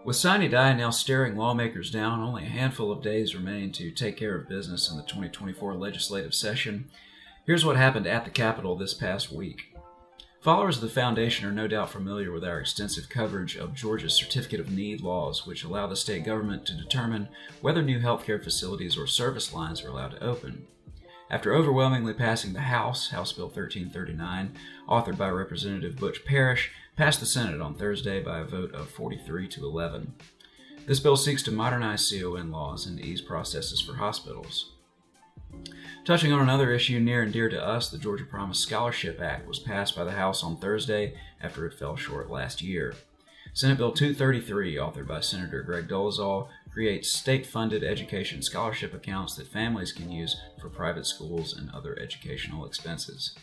With sine die now staring lawmakers down, only a handful of days remain to take care of business in the 2024 legislative session. Here's what happened at the Capitol this past week. Followers of the Foundation are no doubt familiar with our extensive coverage of Georgia's Certificate of Need laws, which allow the state government to determine whether new healthcare facilities or service lines are allowed to open. After overwhelmingly passing the House Bill 1339, authored by Representative Butch Parrish, passed the Senate on Thursday by a vote of 43 to 11. This bill seeks to modernize CON laws and ease processes for hospitals. Touching on another issue near and dear to us, the Georgia Promise Scholarship Act was passed by the House on Thursday after it fell short last year. Senate Bill 233, authored by Senator Greg Dolezal, creates state-funded education scholarship accounts that families can use for private schools and other educational expenses.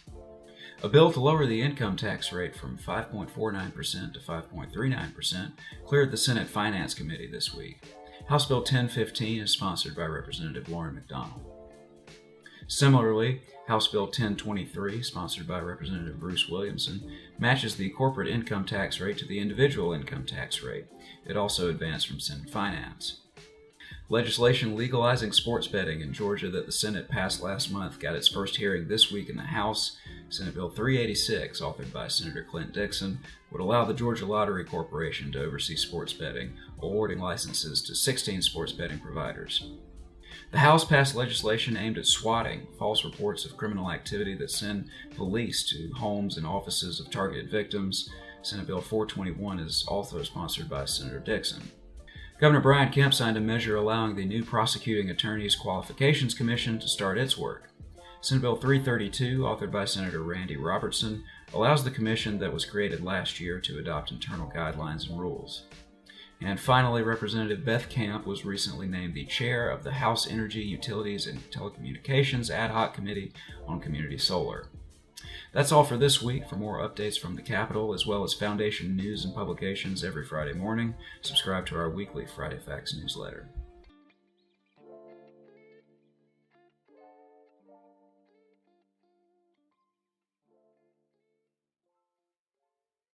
A bill to lower the income tax rate from 5.49% to 5.39% cleared the Senate Finance Committee this week. House Bill 1015 is sponsored by Representative Lauren McDonald. Similarly, House Bill 1023, sponsored by Representative Bruce Williamson, matches the corporate income tax rate to the individual income tax rate. It also advanced from Senate Finance. Legislation legalizing sports betting in Georgia that the Senate passed last month got its first hearing this week in the House. Senate Bill 386, authored by Senator Clint Dixon, would allow the Georgia Lottery Corporation to oversee sports betting, awarding licenses to 16 sports betting providers. The House passed legislation aimed at swatting false reports of criminal activity that send police to homes and offices of targeted victims. Senate Bill 421 is also sponsored by Senator Dixon. Governor Brian Kemp signed a measure allowing the new Prosecuting Attorneys Qualifications Commission to start its work. Senate Bill 332, authored by Senator Randy Robertson, allows the commission that was created last year to adopt internal guidelines and rules. And finally, Representative Beth Camp was recently named the chair of the House Energy, Utilities, and Telecommunications Ad Hoc Committee on Community Solar. That's all for this week. For more updates from the Capitol, as well as Foundation news and publications every Friday morning, subscribe to our weekly Friday Facts newsletter.